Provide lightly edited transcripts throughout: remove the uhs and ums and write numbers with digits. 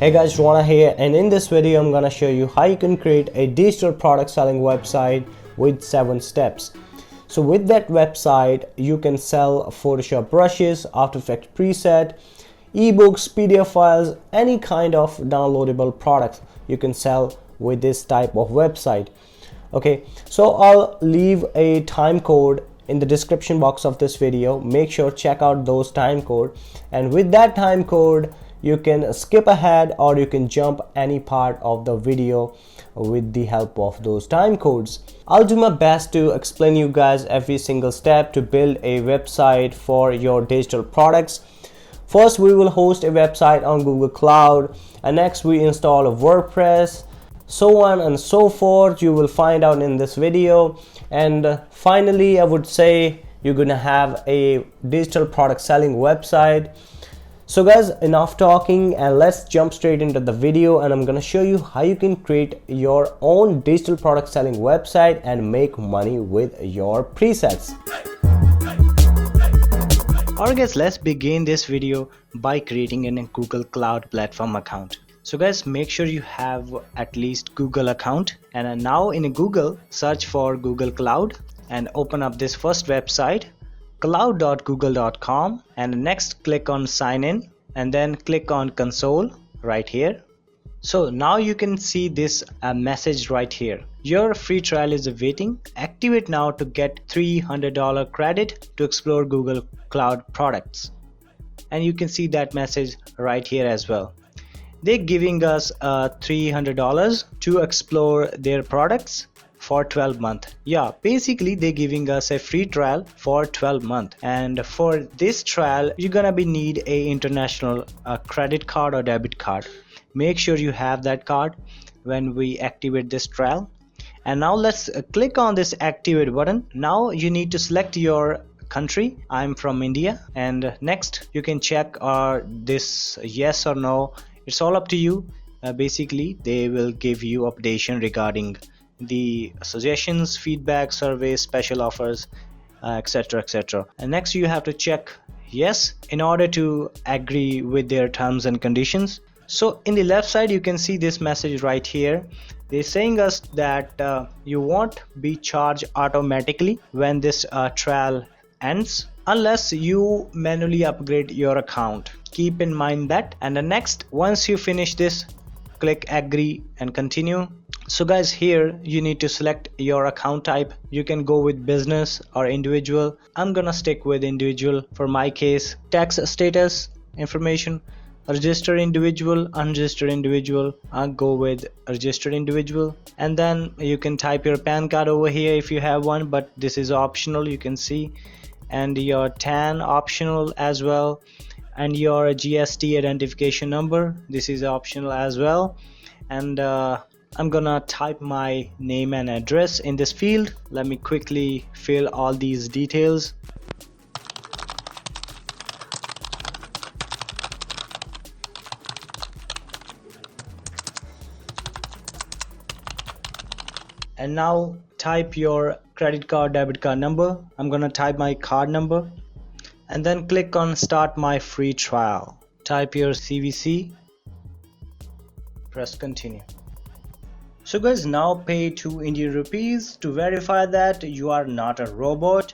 Hey guys, Rana here, and in this video I'm gonna show you how you can create a digital product selling website with 7 steps. So with that website you can sell Photoshop brushes, After Effects preset, ebooks, PDF files, any kind of downloadable products you can sell with this type of website. Okay, so I'll leave a time code in the description box of this video. Make sure check out those time code, and with that time code you can skip ahead or you can jump any part of the video with the help of those time codes. I'll do my best to explain you guys every single step to build a website for your digital products. First, we will host a website on Google Cloud, and next we install a WordPress, so on and so forth. You will find out in this video. And finally, I would say you're gonna have a digital product selling website. So guys, enough talking and let's jump straight into the video, and I'm gonna show you how you can create your own digital product selling website and make money with your presets. Alright guys, let's begin this video by creating a Google Cloud Platform account. So guys, make sure you have at least Google account, and now in Google search for Google Cloud and open up this first website, cloud.google.com, and next click on sign in and then click on console right here. So now you can see this message right here. Your free trial is waiting. Activate now to get $300 credit to explore Google Cloud products. And you can see that message right here as well. They're giving us $300 to explore their products for 12 months. Yeah, basically they're giving us a free trial for 12 months, and for this trial you're gonna need a international credit card or debit card. Make sure you have that card when we activate this trial. And now let's click on this activate button. Now you need to select your country. I'm from India, and next you can check this yes or no. It's all up to you. Basically they will give you updation regarding the suggestions, feedback, surveys, special offers, etc, etc. And next you have to check yes in order to agree with their terms and conditions. So in the left side you can see this message right here. They're saying us that you won't be charged automatically when this trial ends unless you manually upgrade your account. Keep in mind that. And the next, once you finish this, click agree and continue. So guys, here you need to select your account type. You can go with business or individual. I'm gonna stick with individual for my case. Tax status information, registered individual, unregistered individual. I'll go with registered individual. And then you can type your PAN card over here if you have one, but this is optional, you can see. And your TAN optional as well, and your GST identification number, this is optional as well. And I'm gonna type my name and address in this field. Let me quickly fill all these details. And now type your credit card, debit card number. I'm gonna type my card number and then click on start my free trial. Type your CVC, press continue. So guys, now pay 2 Indian rupees to verify that you are not a robot.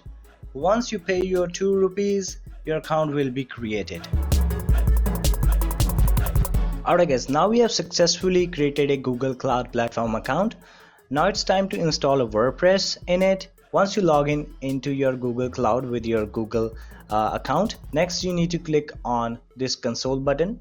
Once you pay your 2 rupees, your account will be created. Alright guys, now we have successfully created a Google Cloud Platform account. Now it's time to install a WordPress in it. Once you log in into your Google Cloud with your Google account, next you need to click on this console button.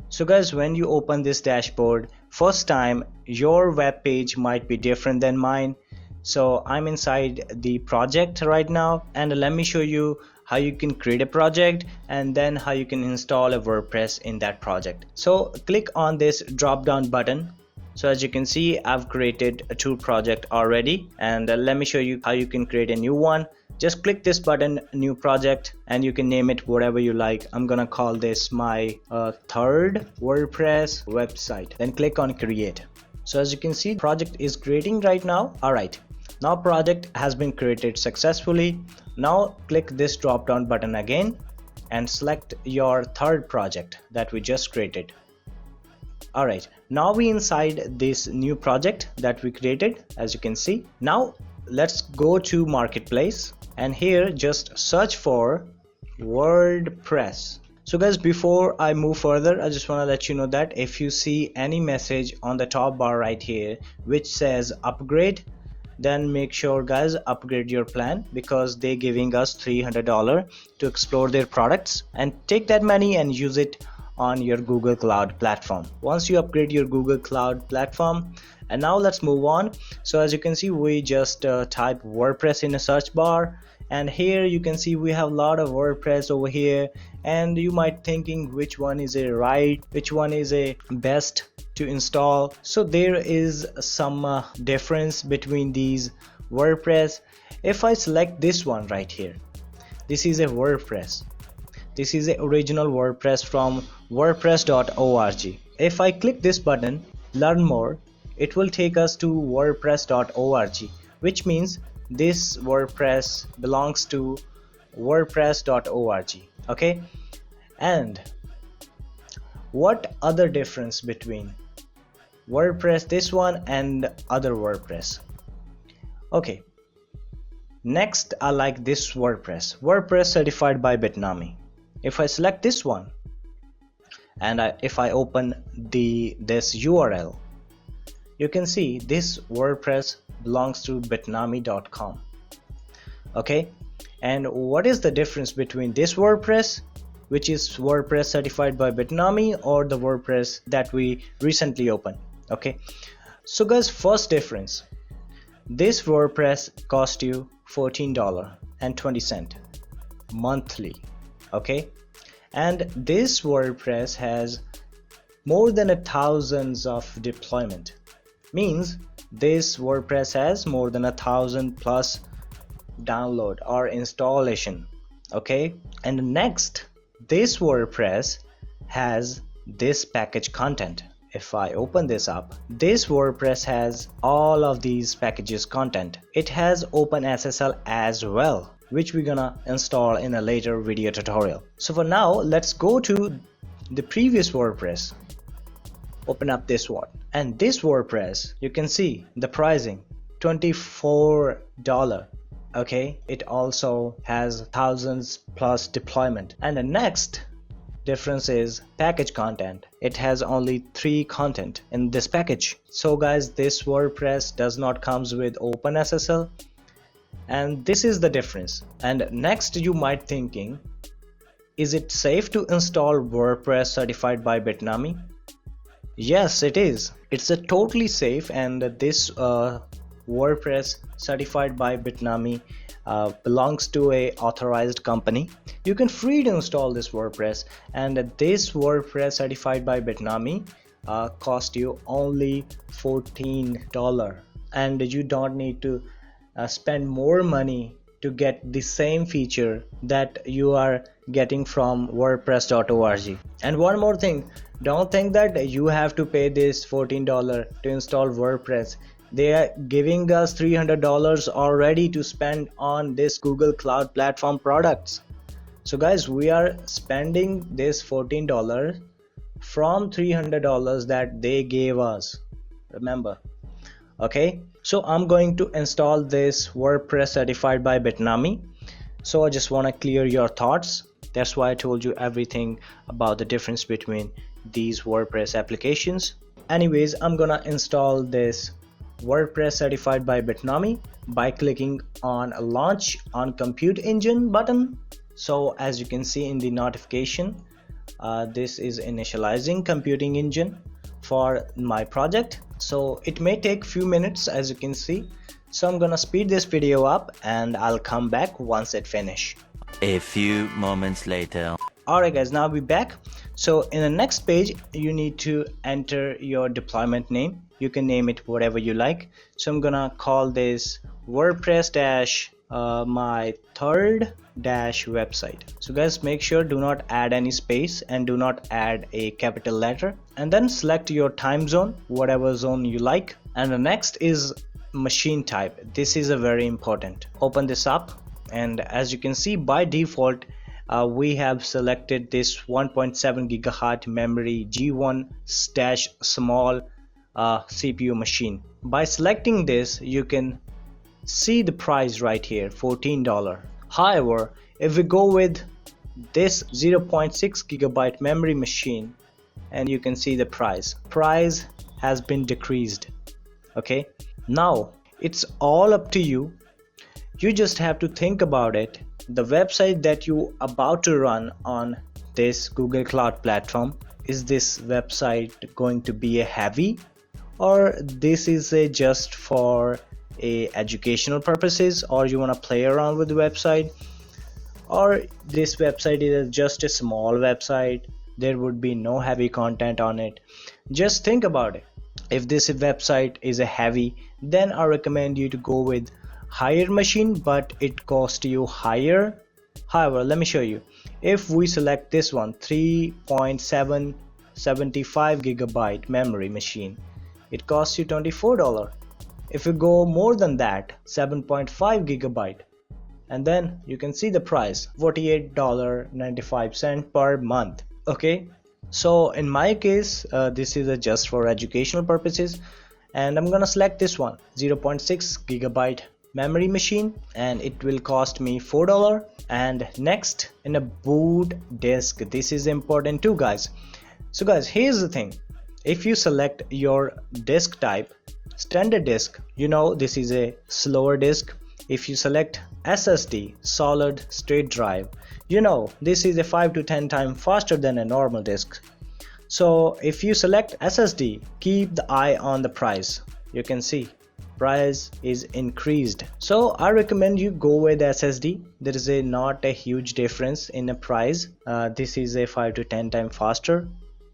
So guys, when you open this dashboard first time, your web page might be different than mine. So I'm inside the project right now, and let me show you how you can create a project and then how you can install a WordPress in that project. So click on this drop down button. So as you can see, I've created 2 projects already, and let me show you how you can create a new one. Just click this button, new project, and you can name it whatever you like. I'm gonna call this my third WordPress website. Then click on create. So as you can see, project is creating right now. Alright, now project has been created successfully. Now click this drop down button again and select your third project that we just created. Alright, now we inside this new project that we created, as you can see. Now let's go to marketplace, and here just search for WordPress. So guys, before I move further, I just want to let you know that if you see any message on the top bar right here which says upgrade, then make sure guys upgrade your plan, because they're giving us $300 to explore their products, and take that money and use it on your Google Cloud platform. Once you upgrade your Google Cloud platform, and now let's move on. So as you can see, we just type WordPress in a search bar, and here you can see we have a lot of WordPress over here, and you might thinking which one is a right, which one is a best to install. So there is some difference between these WordPress. If I select this one right here, this is a WordPress. This is the original WordPress from wordpress.org. If I click this button, learn more, it will take us to wordpress.org, which means this WordPress belongs to wordpress.org. okay, and what other difference between WordPress, this one, and other WordPress? Okay, next I like this WordPress certified by Bitnami. If I select this one, and if I open this URL, you can see this WordPress belongs to bitnami.com. okay, and what is the difference between this WordPress, which is WordPress certified by Bitnami, or the WordPress that we recently opened? Okay, so guys, first difference, this WordPress cost you $14.20 monthly. okay, and this WordPress has more than 1,000 of deployment, means this WordPress has more than 1,000 plus download or installation. okay, and next, this WordPress has this package content. If I open this up, this WordPress has all of these packages content. It has OpenSSL as well, which we're gonna install in a later video tutorial. So for now, let's go to the previous WordPress. Open up this one, and this WordPress, you can see the pricing, $24. okay, it also has thousands plus deployment. And the next difference is package content. It has only 3 content in this package. So guys, this WordPress does not comes with OpenSSL, and this is the difference. And next, you might thinking, is it safe to install WordPress certified by Bitnami? Yes, it is. It's a totally safe, and this WordPress certified by Bitnami belongs to a authorized company. You can free to install this WordPress, and this WordPress certified by Bitnami cost you only $14, and you don't need to spend more money to get the same feature that you are getting from wordpress.org. And one more thing, don't think that you have to pay this $14 to install WordPress. They are giving us $300 already to spend on this Google Cloud Platform products. So guys, we are spending this $14 from $300 that they gave us, remember. Okay, so I'm going to install this WordPress certified by Bitnami. So I just want to clear your thoughts. That's why I told you everything about the difference between these WordPress applications. Anyways, I'm gonna install this WordPress certified by Bitnami by clicking on launch on compute engine button. So as you can see in the notification, this is initializing computing engine for my project. So it may take few minutes, as you can see. So I'm gonna speed this video up and I'll come back once it finish. A few moments later. Alright guys, now we're back. So in the next page, you need to enter your deployment name. You can name it whatever you like. So I'm gonna call this WordPress my third website. So guys, make sure do not add any space and do not add a capital letter, and then select your time zone, whatever zone you like. And the next is machine type. This is a very important. Open this up, and as you can see, by default we have selected this 1.7 gigahertz memory G1 stash small CPU machine. By selecting this, you can see the price right here, $14. However, if we go with this 0.6 gigabyte memory machine, and you can see the price has been decreased. Okay, now it's all up to you. You just have to think about it. The website that you about to run on this Google Cloud platform, is this website going to be a heavy, or this is a just for a educational purposes, or you want to play around with the website, or this website is just a small website, there would be no heavy content on it. Just think about it. If this website is a heavy, then I recommend you to go with higher machine, but it costs you higher. However, let me show you. If we select this one, 3.775 gigabyte memory machine, it costs you $24. If you go more than that, 7.5 gigabyte, and then you can see the price, $48.95 per month. Okay, so in my case, this is just for educational purposes, and I'm gonna select this one, 0.6 gigabyte memory machine, and it will cost me $4. And next, in a boot disk, this is important too, guys. So guys, here's the thing. If you select your disk type, standard disk, you know this is a slower disk. If you select SSD, solid state drive, you know this is a 5 to 10 times faster than a normal disk. So if you select SSD, keep the eye on the price. You can see price is increased, so I recommend you go with SSD. There is not a huge difference in the price. This is a 5 to 10 times faster.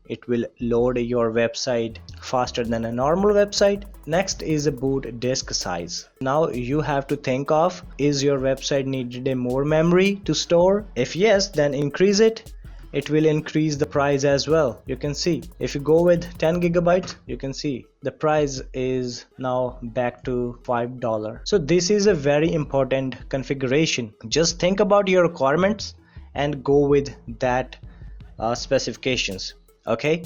It will load your website faster than a normal website. Next is a boot disk size. Now you have to think of, is your website needed a more memory to store? If yes, then increase it. It will increase the price as well. You can see if you go with 10 gigabytes, you can see the price is now back to $5. So this is a very important configuration. Just think about your requirements and go with that specifications. Okay,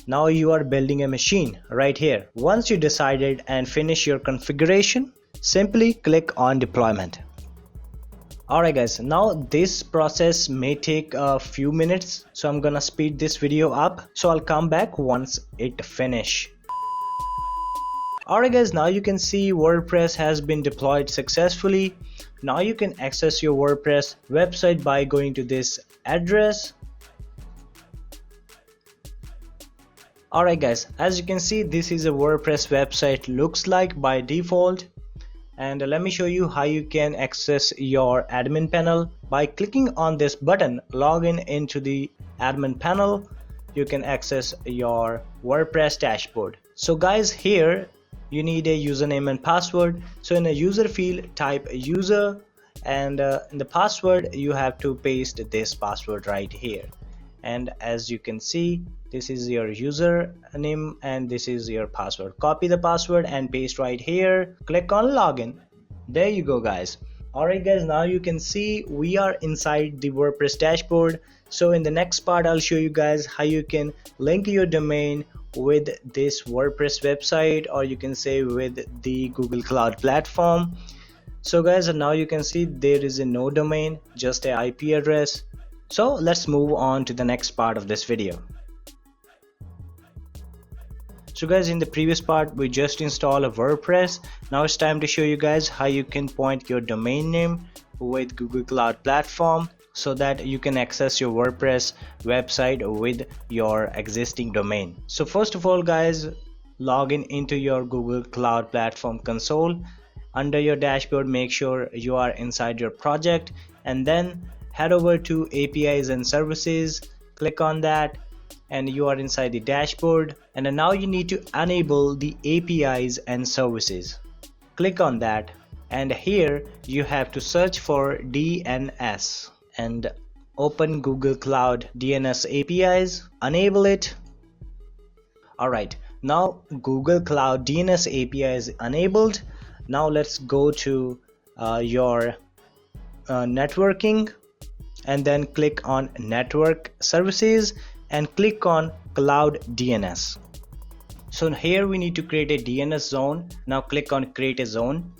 now you are building a machine right here. Once you decided and finish your configuration, simply click on deployment. Alright guys, now this process may take a few minutes, so I'm gonna speed this video up. So I'll come back once it finish. Alright guys, now you can see WordPress has been deployed successfully. Now you can access your WordPress website by going to this address. Alright guys, as you can see, this is a WordPress website looks like by default. And let me show you how you can access your admin panel. By clicking on this button, login into the admin panel, you can access your WordPress dashboard. So guys, here you need a username and password. So in the user field, type user, and in the password you have to paste this password right here. And as you can see, this is your username and this is your password. Copy the password and paste right here. Click on login. There you go guys. Alright guys, now you can see we are inside the WordPress dashboard. So in the next part, I'll show you guys how you can link your domain with this WordPress website, or you can say with the Google Cloud platform. So guys, now you can see there is no domain, just an IP address. So let's move on to the next part of this video. So guys, in the previous part we just installed a WordPress. Now it's time to show you guys how you can point your domain name with Google Cloud platform so that you can access your WordPress website with your existing domain. So first of all guys, log into your Google Cloud platform console. Under your dashboard, make sure you are inside your project, and then head over to APIs and services, click on that, and you are inside the dashboard. And now you need to enable the APIs and services. Click on that, and here you have to search for DNS and open Google Cloud DNS APIs, enable it. Alright, now Google Cloud DNS API is enabled. Now let's go to your networking, and then click on network services and click on cloud DNS. So here we need to create a DNS zone. Now click on create a zone.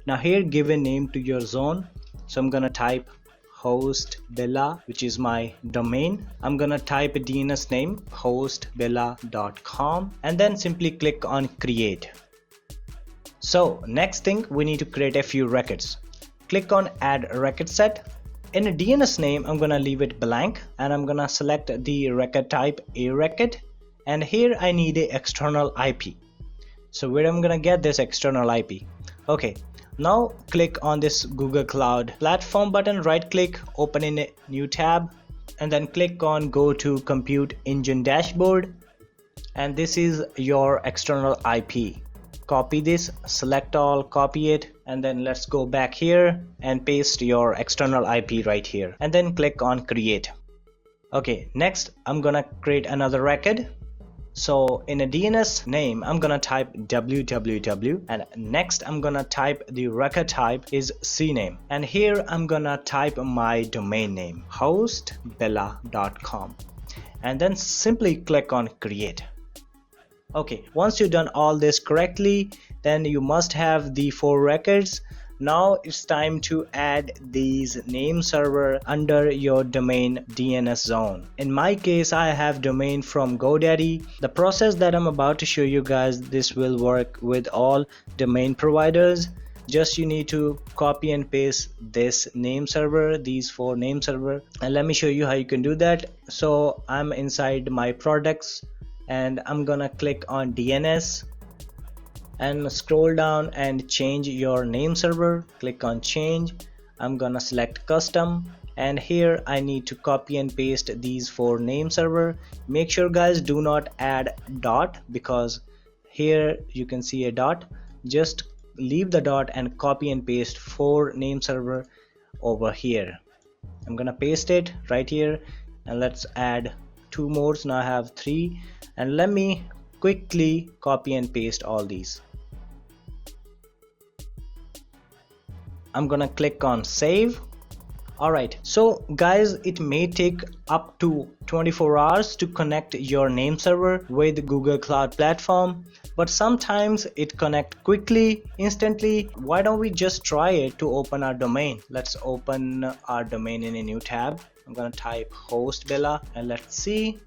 Now here give a name to your zone. So I'm gonna type hostbella, which is my domain. I'm gonna type a DNS name hostbella.com and then simply click on create. So next thing, we need to create a few records. Click on add record set. In a DNS name, I'm gonna leave it blank and I'm gonna select the record type a record, and here I need a external IP. So where I'm gonna get this external IP? Okay, now click on this Google Cloud Platform button, right click, open in a new tab, and then click on go to compute engine dashboard, and this is your external IP. Copy this, select all, copy it, and then let's go back here and paste your external IP right here, and then click on create. Okay, next I'm gonna create another record. So in a DNS name, I'm gonna type www, and next I'm gonna type the record type is CNAME, and here I'm gonna type my domain name hostbella.com, and then simply click on create. Okay, once you've done all this correctly, then you must have the 4 records. Now it's time to add these name server under your domain DNS zone. In my case, I have domain from GoDaddy. The process that I'm about to show you guys, this will work with all domain providers. Just you need to copy and paste this name server, these 4 name server, and let me show you how you can do that. So I'm inside my products and I'm gonna click on DNS and scroll down and change your name server. Click on change. I'm gonna select custom, and here I need to copy and paste these 4 name server. Make sure guys, do not add dot, because here you can see a dot. Just leave the dot and copy and paste 4 name server over here. I'm gonna paste it right here, and let's add 2 more. So now I have 3, and let me quickly copy and paste all these. I'm gonna click on save. Alright, so guys, it may take up to 24 hours to connect your name server with Google Cloud Platform, but sometimes it connects quickly, instantly. Why don't we just try it to open our domain? Let's open our domain in a new tab. I'm gonna type hostbella and let's see.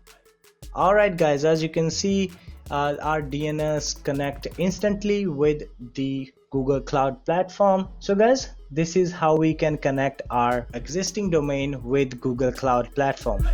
Alright guys, as you can see, our DNS connect instantly with the Google Cloud Platform. So guys, this is how we can connect our existing domain with Google Cloud Platform.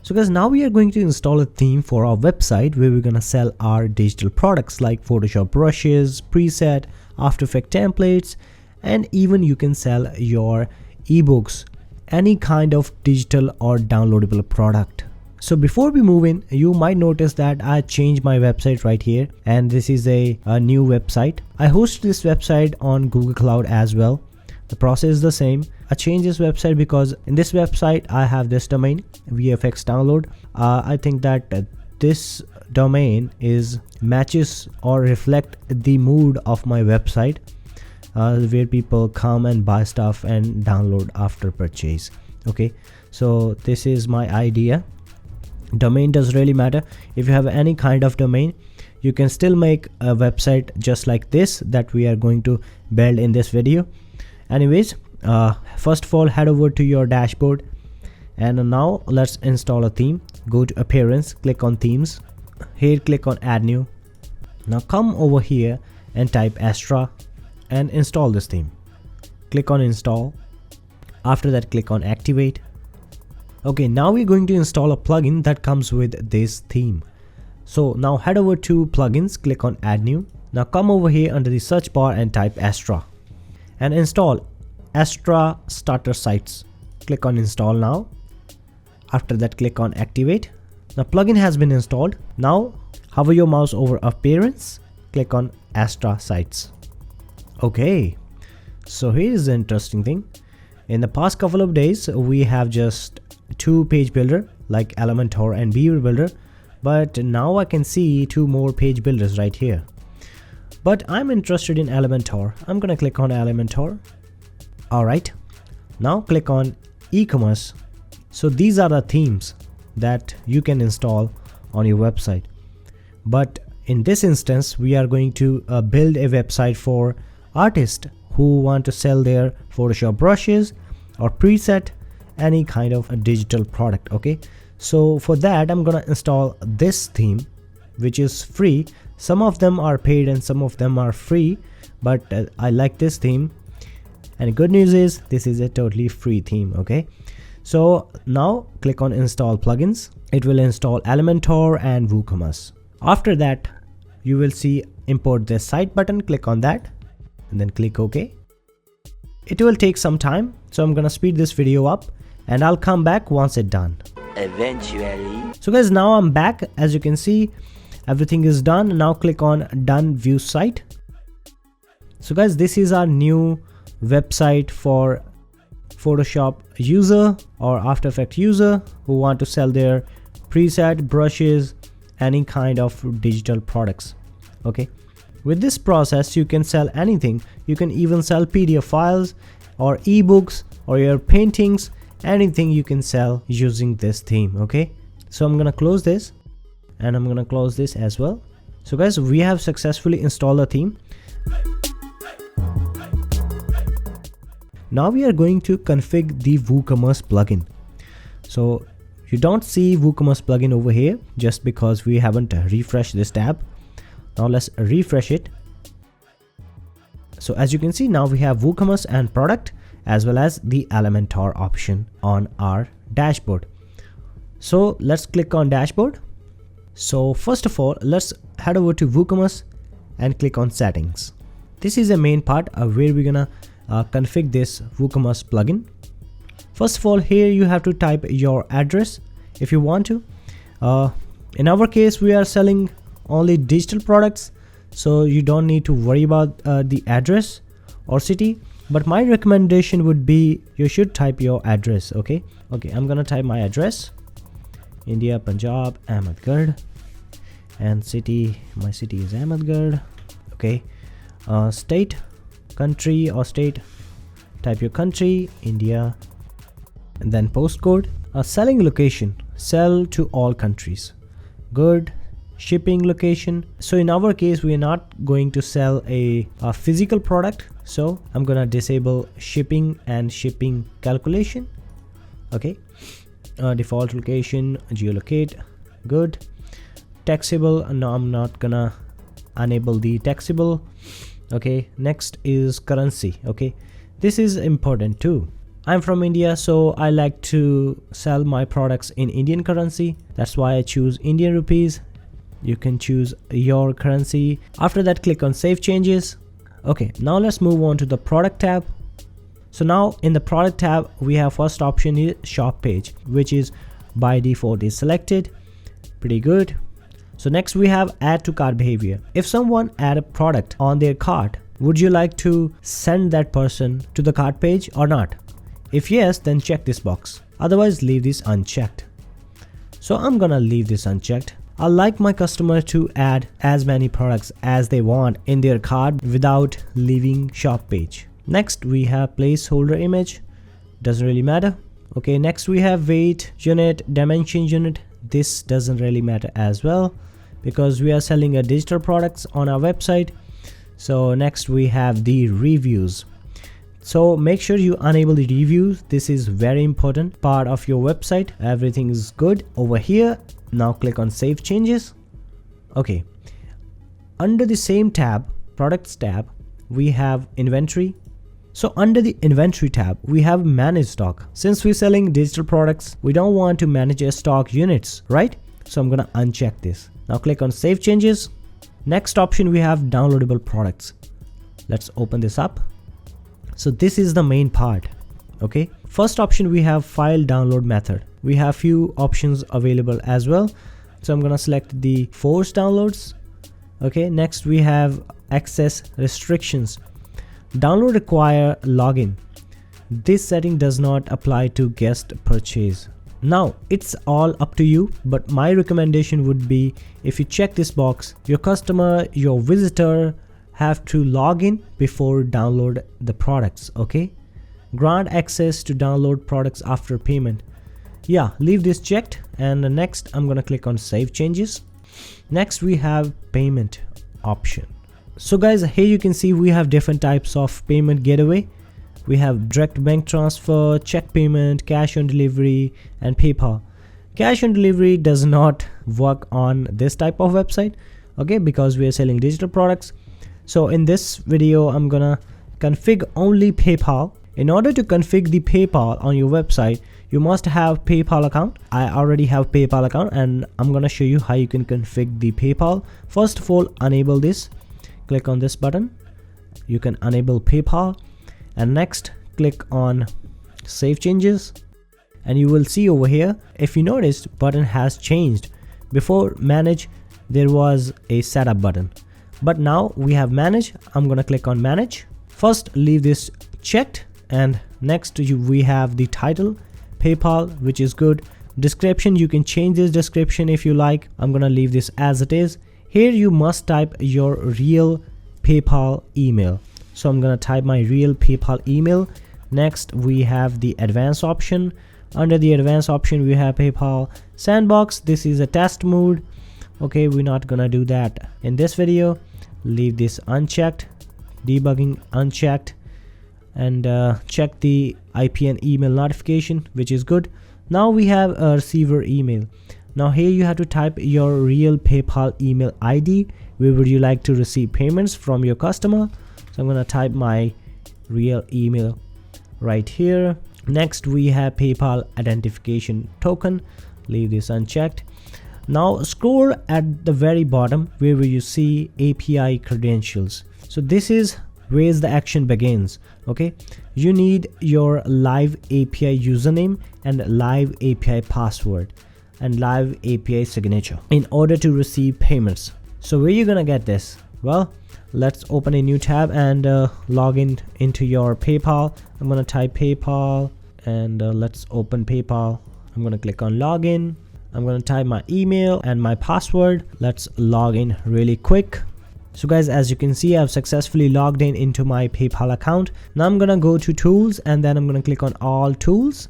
So guys, now we are going to install a theme for our website where we're gonna sell our digital products like Photoshop brushes, preset, After Effects templates, and even you can sell your ebooks, any kind of digital or downloadable product. So before we move in, you might notice that I changed my website right here, and this is a new website. I host this website on Google Cloud as well. The process is the same. I changed this website because in this website I have this domain VFX download. I think that this domain matches or reflect the mood of my website, where people come and buy stuff and download after purchase. Okay, so this is my idea. Domain does really matter. If you have any kind of domain, you can still make a website just like this that we are going to build in this video. Anyways, first of all, head over to your dashboard, and now let's install a theme. Go to appearance, click on themes. Here click on add new. Now come over here and type Astra and install this theme. Click on install. After that, click on activate. Okay, now we're going to install a plugin that comes with this theme. So now head over to plugins, click on add new. Now come over here under the search bar and type Astra and install Astra starter sites. Click on install now. After that, click on activate. Now plugin has been installed. Now hover your mouse over appearance, click on Astra sites. Okay, so here is the interesting thing. In the past couple of days, we have just 2 page builder like Elementor and Beaver Builder, but now I can see 2 more page builders right here. But I'm interested in Elementor. I'm gonna click on Elementor. Alright, now click on eCommerce. So these are the themes that you can install on your website. But in this instance, we are going to build a website for artists who want to sell their Photoshop brushes or preset, any kind of a digital product. Okay, so for that I'm gonna install this theme, which is free. Some of them are paid and some of them are free, but I like this theme, and good news is this is a totally free theme. Okay, so now click on install plugins. It will install Elementor and WooCommerce. After that, you will see import this site button. Click on that and then click OK. It will take some time, so I'm gonna speed this video up and I'll come back once it's done. Eventually. So guys, now I'm back. As you can see, everything is done. Now click on done view site. So guys, this is our new website for Photoshop user or After Effects user who want to sell their preset, brushes, any kind of digital products. Okay, with this process you can sell anything. You can even sell PDF files or ebooks or your paintings, anything you can sell using this theme. Okay, so I'm gonna close this and I'm gonna close this as well. So guys, we have successfully installed the theme. Now we are going to configure the WooCommerce plugin. So you don't see WooCommerce plugin over here just because we haven't refreshed this tab. Now let's refresh it. So as you can see, now we have WooCommerce and product as well as the Elementor option on our dashboard. So let's click on dashboard. So first of all, let's head over to WooCommerce and click on settings. This is the main part where we're gonna configure this WooCommerce plugin. First of all, here you have to type your address if you want to. In our case, we are selling only digital products, so you don't need to worry about the address or city, but my recommendation would be you should type your address. Okay, I'm gonna type my address: India, Punjab, Ahmedgarh, and city, my city is Ahmedgarh. Okay, state, country or state, type your country, India, and then postcode. Selling location, sell to all countries. Good. Shipping location, so in our case we are not going to sell a physical product, so I'm gonna disable shipping and shipping calculation. Okay, default location, geolocate. Good. Taxable, no, I'm not gonna enable the taxable. Okay, next is currency. Okay, this is important too. I'm from India, so I like to sell my products in Indian currency. That's why I choose Indian rupees. You can choose your currency. After that, click on save changes. Okay, now let's move on to the product tab. So now in the product tab, we have first option is shop page, which is by default is selected. Pretty good. So next we have add to cart behavior. If someone add a product on their cart, would you like to send that person to the cart page or not? If yes, then check this box. Otherwise, leave this unchecked. So I'm gonna leave this unchecked. I like my customer to add as many products as they want in their cart without leaving shop page. Next we have placeholder image, doesn't really matter. Okay, next we have weight unit, dimension unit. This doesn't really matter as well because we are selling a digital products on our website. So next we have the reviews. So make sure you enable the reviews. This is very important part of your website. Everything is good over here. Now click on save changes. Okay, under the same tab, products tab, we have inventory. So under the inventory tab, we have manage stock. Since we're selling digital products, we don't want to manage a stock units, right? So I'm gonna uncheck this. Now click on save changes. Next option, we have downloadable products. Let's open this up. So this is the main part. Okay, first option, we have file download method. We have few options available as well. So I'm gonna select the force downloads. Okay, next we have access restrictions. Download require login. This setting does not apply to guest purchase. Now it's all up to you, but my recommendation would be if you check this box, your customer, your visitor have to log in before download the products. Okay, grant access to download products after payment. Yeah, leave this checked. And next I'm gonna click on save changes. Next we have payment option. So guys, here you can see we have different types of payment gateway. We have direct bank transfer, check payment, cash on delivery, and PayPal. Cash on delivery does not work on this type of website, okay, because we are selling digital products. So in this video I'm gonna configure only PayPal. In order to configure the PayPal on your website, you must have PayPal account. I already have PayPal account, and I'm gonna show you how you can configure the PayPal. First of all, enable this. Click on this button. You can enable PayPal, and next click on save changes, and you will see over here, if you noticed, button has changed. Before manage there was a setup button, but now we have manage. I'm gonna click on manage. First leave this checked, and next we have the title PayPal, which is good. Description, you can change this description if you like. I'm gonna leave this as it is. Here you must type your real PayPal email. So I'm gonna type my real PayPal email. Next we have the advanced option. Under the advanced option we have PayPal sandbox. This is a test mode. Okay, we're not gonna do that in this video. Leave this unchecked, debugging unchecked, and check the IP and email notification, which is good. Now we have a receiver email. Now here you have to type your real PayPal email ID. Where would you like to receive payments from your customer? So I'm gonna type my real email right here. Next we have PayPal identification token. Leave this unchecked. Now scroll at the very bottom where you see API credentials. So this is where the action begins. Okay, you need your live API username and live API password and live API signature in order to receive payments. So where you gonna get this? Well, let's open a new tab and log in into your PayPal. I'm gonna type PayPal, and let's open PayPal. I'm gonna click on login. I'm gonna type my email and my password. Let's log in really quick. So guys, as you can see, I've successfully logged in into my PayPal account. Now I'm gonna go to tools, and then I'm gonna click on all tools.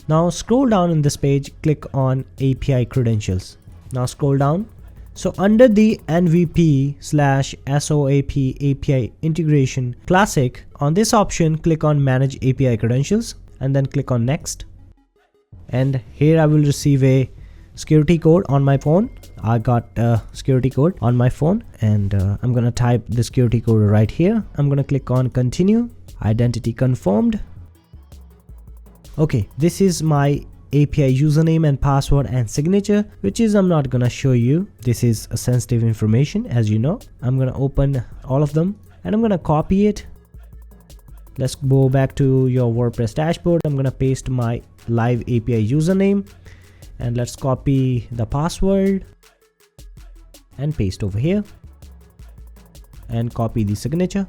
Now scroll down in this page, click on API credentials. Now scroll down. So under the MVP/SOAP API integration classic, on this option click on manage API credentials, and then click on next. And here I will receive a security code on my phone. I got a security code on my phone, and I'm gonna type the security code right here. I'm gonna click on continue, identity confirmed. Okay, this is my API username and password and signature, which is I'm not gonna show you. This is a sensitive information, as you know. I'm gonna open all of them, and I'm gonna copy it. Let's go back to your WordPress dashboard. I'm gonna paste my live API username, and let's copy the password and paste over here, and copy the signature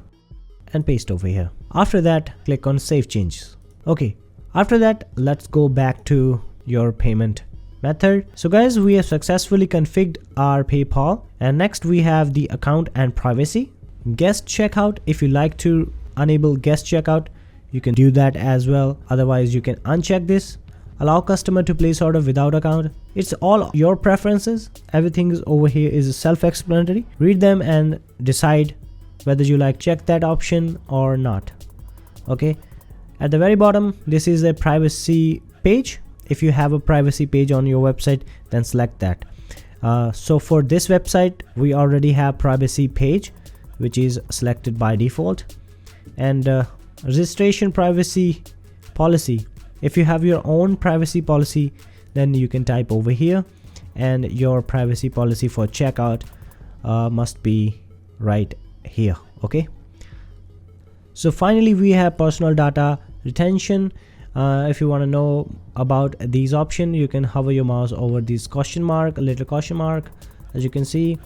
and paste over here. After that, click on save changes. Okay, after that, let's go back to your payment method. So guys, we have successfully configured our PayPal, and next we have the account and privacy. Guest checkout, if you like to enable guest checkout, you can do that as well. Otherwise you can uncheck this. Allow customer to place order without account. It's all your preferences. Everything is over here is self-explanatory. Read them and decide whether you like check that option or not. Okay, at the very bottom, this is a privacy page. If you have a privacy page on your website, then select that. So for this website, we already have privacy page, which is selected by default. And registration privacy policy. If you have your own privacy policy, then you can type over here, and your privacy policy for checkout must be right here. Okay, so finally we have personal data retention. If you want to know about these options, you can hover your mouse over this question mark, a little question mark, as you can see.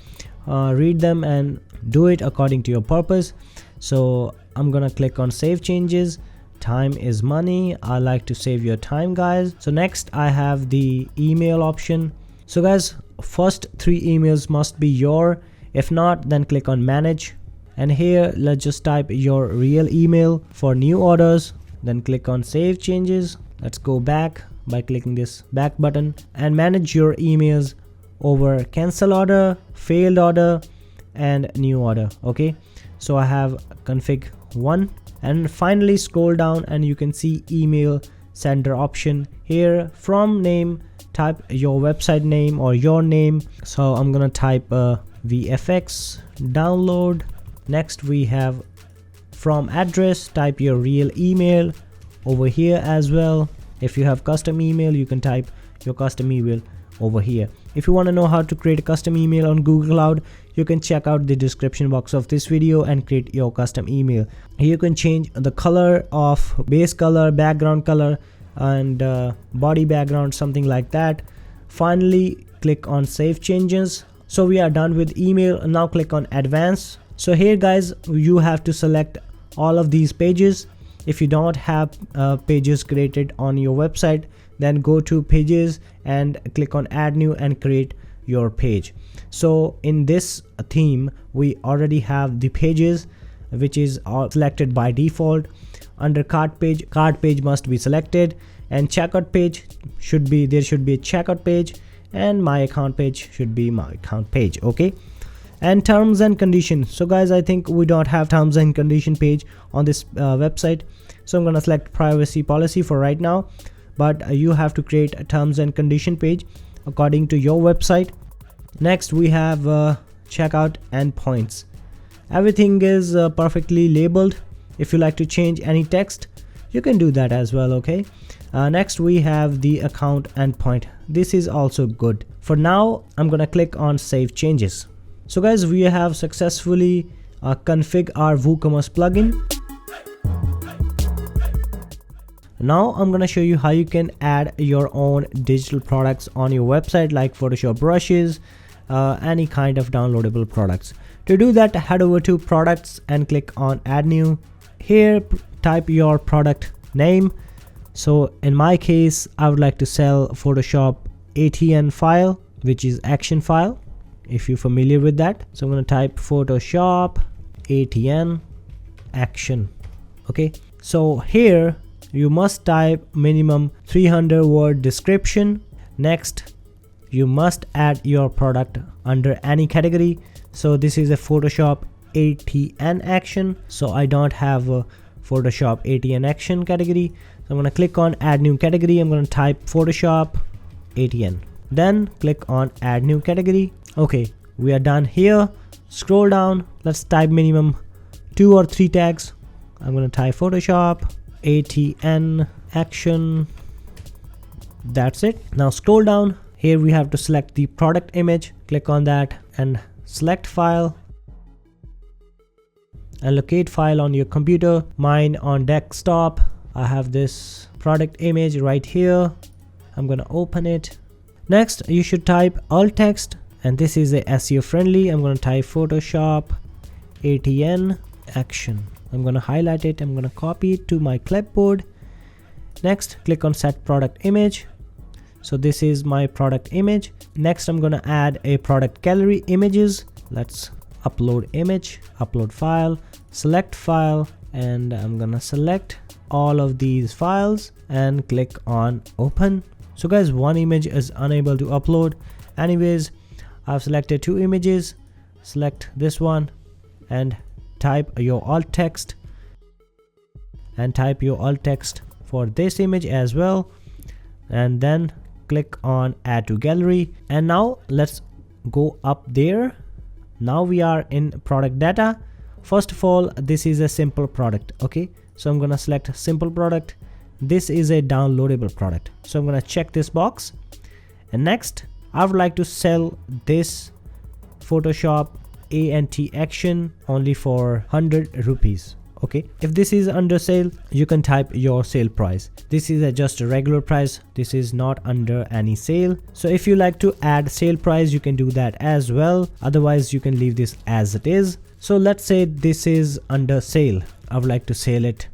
Read them and do it according to your purpose. So I'm gonna click on save changes. Time is money. I like to save your time, guys. So next I have the email option. So guys, first 3 emails must be your. If not, then click on manage, and here let's just type your real email. For new orders, then click on save changes. Let's go back by clicking this back button and manage your emails over cancel order, failed order and new order. Okay, so I have config 1, and finally scroll down and you can see email sender option here. From name, type your website name or your name. So I'm gonna type VFX download. Next we have from address, type your real email over here as well. If you have custom email, you can type your custom email over here. If you want to know how to create a custom email on Google Cloud, you can check out the description box of this video and create your custom email. Here you can change the color of base color, background color and body background, something like that. Finally click on save changes. So we are done with email. Now click on advanced. So here guys, you have to select all of these pages. If you don't have pages created on your website, then go to pages and click on add new and create your page. So in this theme we already have the pages which is selected by default. Under cart page must be selected, and checkout page should be, there should be a checkout page, and my account page should be my account page. Okay, and terms and conditions. So guys, I think we don't have terms and condition page on this website, so I'm gonna select privacy policy for right now, but you have to create a terms and condition page according to your website. Next we have checkout endpoints. Everything is perfectly labeled. If you like to change any text, you can do that as well. Okay, next we have the account endpoint. This is also good. For now I'm gonna click on save changes. So guys, we have successfully configured our WooCommerce plugin. Now I'm gonna show you how you can add your own digital products on your website, like Photoshop brushes, any kind of downloadable products. To do that, head over to products and click on add new. Here type your product name. So in my case, I would like to sell Photoshop ATN file, which is action file, if you're familiar with that. So I'm going to type Photoshop ATN action. Okay, so here you must type minimum 300 word description. Next, you must add your product under any category. So this is a Photoshop ATN action, so I don't have a Photoshop ATN action category. So I'm going to click on add new category. I'm going to type Photoshop ATN, then click on add new category. Okay, we are done here. Scroll down, let's type minimum 2 or 3 tags. I'm going to type Photoshop ATN action. That's it. Now scroll down. Here we have to select the product image. Click on that and select file and locate file on your computer. Mine on desktop. I have this product image right here. I'm gonna open it. Next you should type alt text, and this is a SEO friendly. I'm gonna type Photoshop ATN action. I'm gonna highlight it. I'm gonna copy it to my clipboard. Next, click on set product image. So this is my product image. Next, I'm gonna add a product gallery images. Let's upload image, upload file, select file, and I'm gonna select all of these files and click on open. So guys, one image is unable to upload. Anyways, I've selected 2 images. Select this one and type your alt text, and type your alt text for this image as well, and then click on add to gallery. And now let's go up there. Now we are in product data. First of all, this is a simple product. Okay, so I'm gonna select simple product. This is a downloadable product, so I'm gonna check this box. And next, I would like to sell this Photoshop ANT action only for 100 rupees. Okay, if this is under sale, you can type your sale price. This is just a regular price. This is not under any sale. So if you like to add sale price, you can do that as well. Otherwise, you can leave this as it is. So let's say this is under sale. I would like to sell it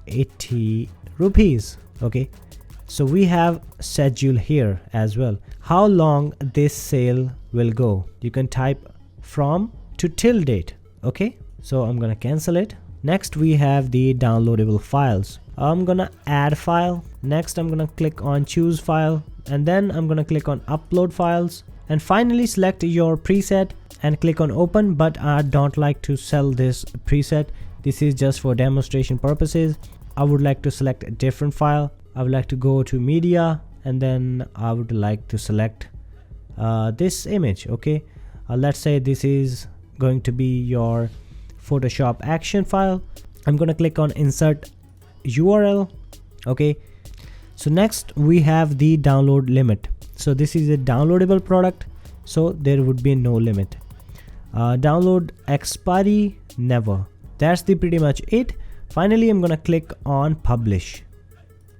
80 rupees. Okay, so we have schedule here as well. How long this sale will go? You can type from to till date. Okay, so I'm gonna cancel it. Next we have the downloadable files. I'm gonna add file. Next I'm gonna click on choose file, and then I'm gonna click on upload files, and finally select your preset and click on open. But I don't like to sell this preset. This is just for demonstration purposes. I would like to select a different file. I would like to go to media, and then I would like to select this image. Okay, let's say this is going to be your Photoshop action file. I'm gonna click on insert URL. Okay, so next we have the download limit. So this is a downloadable product, so there would be no limit. Download expiry never. That's the pretty much it. Finally I'm gonna click on publish.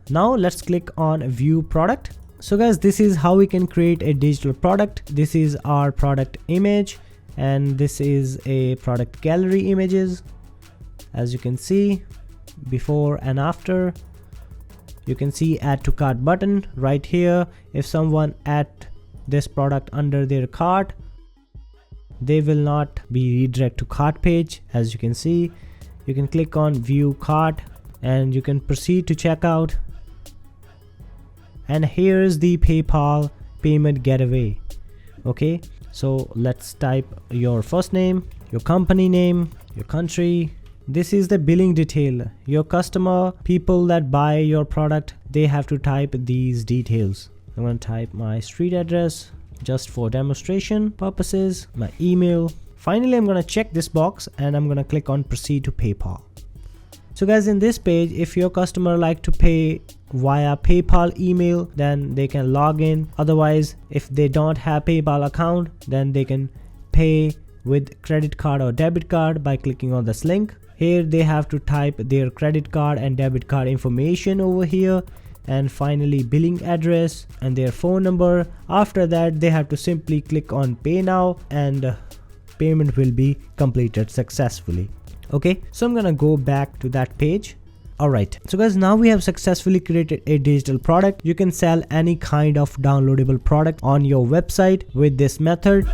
Now let's click on view product. So guys, this is how we can create a digital product. This is our product image, and this is a product gallery images. As you can see, before and after. You can see add to cart button right here. If someone add this product under their cart, they will not be redirect to cart page. As you can see, you can click on view cart and you can proceed to checkout. And here is the PayPal payment gateway. Okay, so let's type your first name, your company name, your country. This is the billing detail. Your customer, people that buy your product, they have to type these details. I'm going to type my street address just for demonstration purposes, my email. Finally, I'm going to check this box and I'm going to click on proceed to PayPal. So guys, in this page, if your customer like to pay via PayPal email, then they can log in. Otherwise, if they don't have PayPal account, then they can pay with credit card or debit card by clicking on this link. Here they have to type their credit card and debit card information over here, and finally billing address and their phone number. After that, they have to simply click on pay now, and payment will be completed successfully. Okay, so I'm gonna go back to that page. Alright, so guys, now we have successfully created a digital product. You can sell any kind of downloadable product on your website with this method.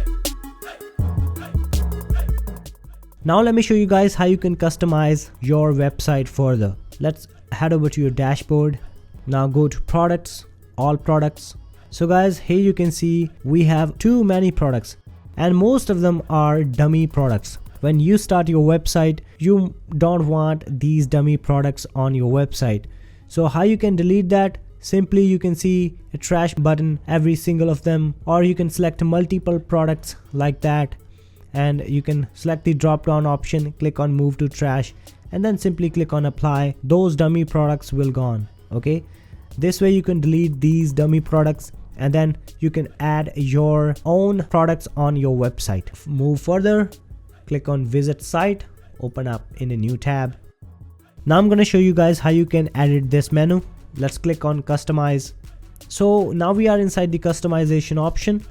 Now let me show you guys how you can customize your website further. Let's head over to your dashboard. Now go to products, all products. So guys, here you can see we have too many products, and most of them are dummy products. When you start your website, you don't want these dummy products on your website. So how you can delete that? Simply you can see a trash button every single of them, or you can select multiple products like that, and you can select the drop down option, click on move to trash, and then simply click on apply. Those dummy products will gone. Okay, this way you can delete these dummy products, and then you can add your own products on your website. Move further, click on visit site, open up in a new tab. Now I'm going to show you guys how you can edit this menu. Let's click on customize. So now we are inside the customization option.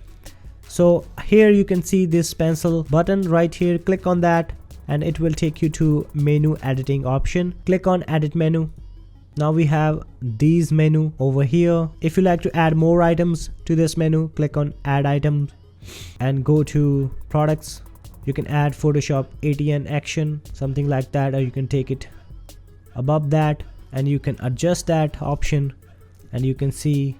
So here you can see this pencil button right here. Click on that and it will take you to menu editing option. Click on edit menu. Now we have these menu over here. If you like to add more items to this menu, click on add items and go to products. You can add Photoshop ATN action, something like that, or you can take it above that and you can adjust that option, and you can see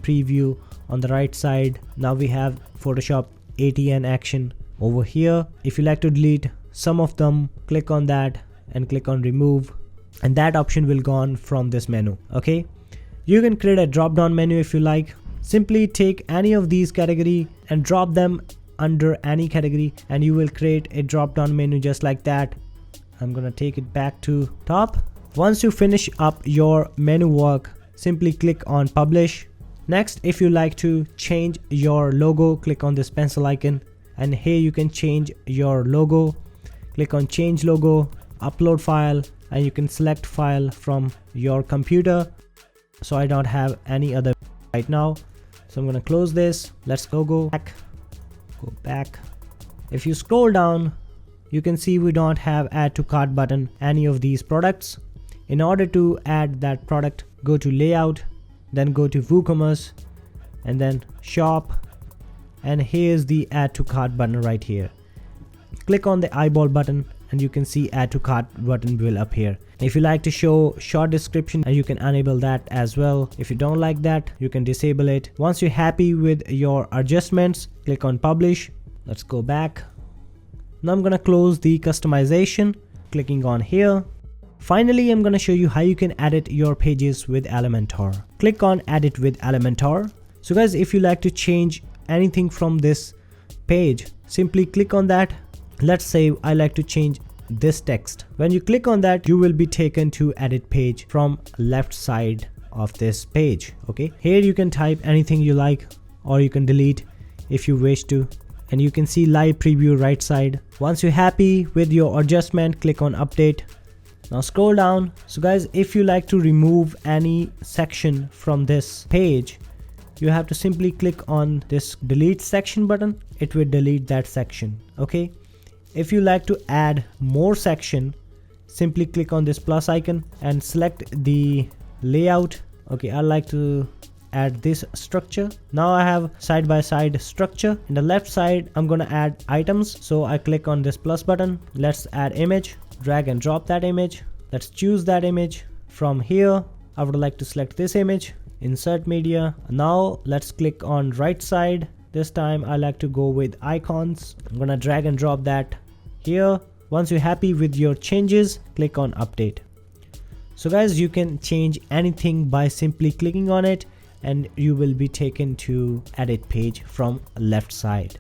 preview on the right side. Now we have Photoshop ATN action over here. If you like to delete some of them, click on that and click on remove, and that option will gone from this menu. Okay, you can create a drop down menu if you like. Simply take any of these category and drop them under any category and you will create a drop down menu just like that. I'm gonna take it back to top. Once you finish up your menu work, simply click on publish. Next, if you like to change your logo, click on this pencil icon, and here you can change your logo. Click on change logo, upload file, and you can select file from your computer. So I don't have any other right now, so I'm gonna close this. Let's go back. If you scroll down, you can see we don't have add to cart button any of these products. In order to add that product, go to layout, then go to WooCommerce and then shop, and here's the add to cart button right here. Click on the eyeball button and you can see add to cart button will appear. If you like to show short description, you can enable that as well. If you don't like that, you can disable it. Once you're happy with your adjustments, click on publish. Let's go back. Now I'm gonna close the customization, clicking on here. Finally, I'm gonna show you how you can edit your pages with Elementor. Click on edit with Elementor. So guys, if you like to change anything from this page, simply click on that. Let's say I like to change this text. When you click on that, you will be taken to edit page from left side of this page. Okay, here you can type anything you like, or you can delete if you wish to, and you can see live preview right side. Once you're happy with your adjustment, click on update. Now scroll down. So guys, if you like to remove any section from this page, you have to simply click on this delete section button. It will delete that section. Okay, if you like to add more section, simply click on this plus icon and select the layout. Okay, I like to add this structure. Now I have side by side structure. In the left side, I'm gonna add items, so I click on this plus button. Let's add image, drag and drop that image. Let's choose that image. From here, I would like to select this image, insert media. Now let's click on right side. This time I like to go with icons. I'm gonna drag and drop that here. Once you're happy with your changes, click on update. So guys, you can change anything by simply clicking on it, and you will be taken to edit page from left side.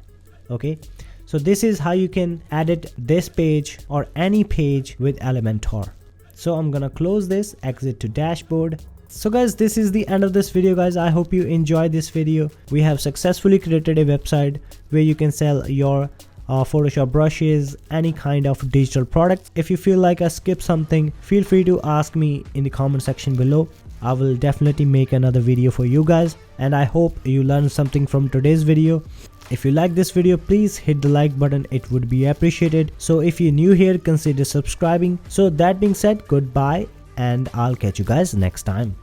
Okay, so this is how you can edit this page or any page with Elementor. So I'm gonna close this, exit to dashboard. So guys, this is the end of this video guys. I hope you enjoyed this video. We have successfully created a website where you can sell your Photoshop brushes, any kind of digital product. If you feel like I skipped something, feel free to ask me in the comment section below. I will definitely make another video for you guys, and I hope you learned something from today's video. If you like this video, please hit the like button, it would be appreciated. So if you're new here, consider subscribing. So that being said, goodbye, and I'll catch you guys next time.